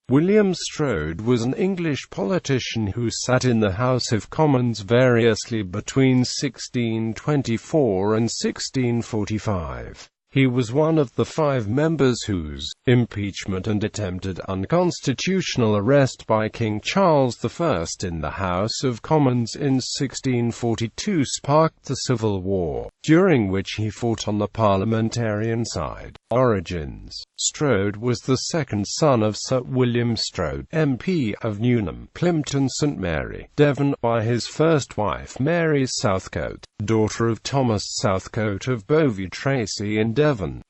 William Strode was an English politician who sat in the House of Commons variously between 1624 and 1645. He was one of the 5 members whose impeachment and attempted unconstitutional arrest by King Charles I in the House of Commons in 1642 sparked the Civil War, during which he fought on the Parliamentarian side. Origins: Strode was the second son of Sir William Strode, MP of Newnham, Plympton St Mary, Devon, by his first wife Mary Southcote, daughter of Thomas Southcote of Bovey Tracy in Devon.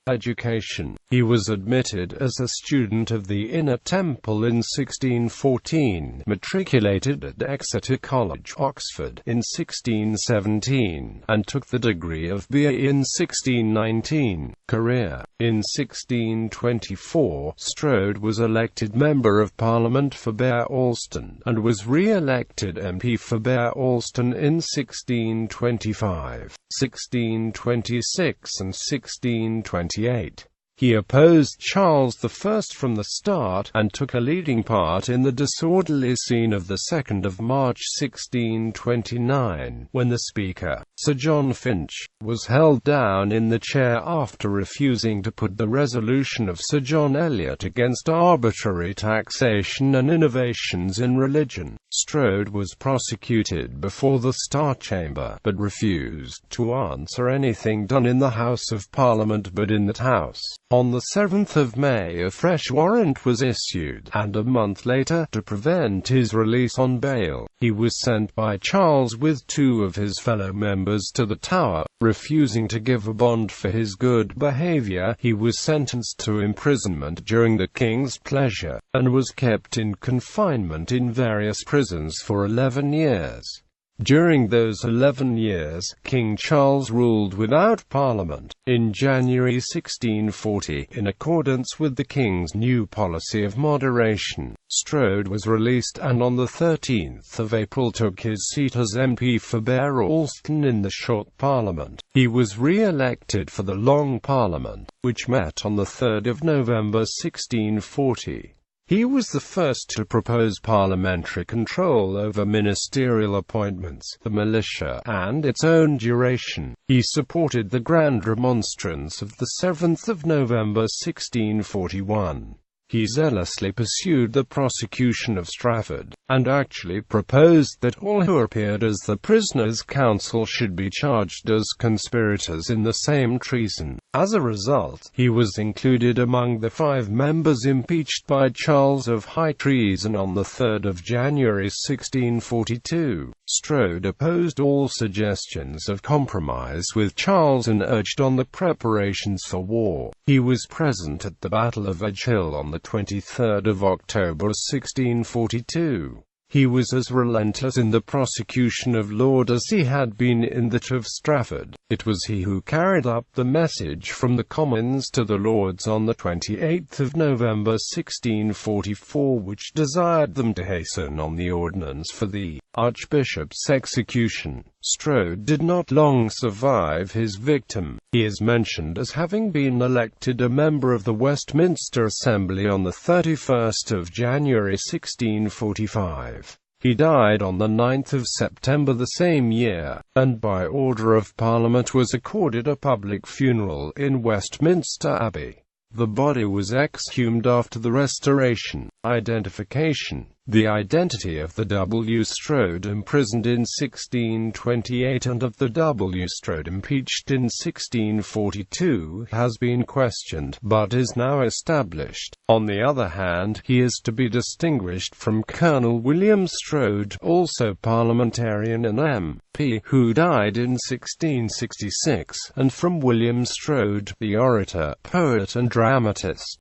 Education: he was admitted as a student of the Inner Temple in 1614, matriculated at Exeter College, Oxford, in 1617, and took the degree of B.A. in 1619. Career: in 1624, Strode was elected Member of Parliament for Bere Alston, and was re-elected MP for Bere Alston in 1625, 1626 and 1628. He opposed Charles I from the start, and took a leading part in the disorderly scene of the 2nd of March 1629, when the Speaker, Sir John Finch, was held down in the chair after refusing to put the resolution of Sir John Eliot against arbitrary taxation and innovations in religion. Strode was prosecuted before the Star Chamber, but refused to answer anything done in the House of Parliament but in that House. On the 7th of May a fresh warrant was issued, and a month later, to prevent his release on bail, he was sent by Charles with 2 of his fellow members to the Tower. Refusing to give a bond for his good behaviour, he was sentenced to imprisonment during the King's pleasure, and was kept in confinement in various prisons for 11 years. During those 11 years, King Charles ruled without Parliament. In January 1640, in accordance with the King's new policy of moderation, Strode was released and on the 13th of April took his seat as MP for Bere Alston in the Short Parliament. He was re-elected for the Long Parliament, which met on the 3rd of November 1640. He was the first to propose parliamentary control over ministerial appointments, the militia, and its own duration. He supported the Grand Remonstrance of the 7th of November 1641. He zealously pursued the prosecution of Strafford, and actually proposed that all who appeared as the prisoners' counsel should be charged as conspirators in the same treason. As a result, he was included among the 5 members impeached by Charles of high treason on the 3rd of January 1642. Strode opposed all suggestions of compromise with Charles and urged on the preparations for war. He was present at the Battle of Edge Hill on the 23rd of October 1642. He was as relentless in the prosecution of Laud as he had been in that of Strafford. It was he who carried up the message from the Commons to the Lords on the 28th of November 1644 which desired them to hasten on the ordinance for the Archbishop's execution. Strode did not long survive his victim. He is mentioned as having been elected a member of the Westminster Assembly on the 31st of January 1645. He died on the 9th of September the same year, and by order of Parliament was accorded a public funeral in Westminster Abbey. The body was exhumed after the Restoration. Identification: the identity of the W. Strode imprisoned in 1628 and of the W. Strode impeached in 1642 has been questioned, but is now established. On the other hand, he is to be distinguished from Colonel William Strode, also parliamentarian and MP, who died in 1666, and from William Strode, the orator, poet and dramatist.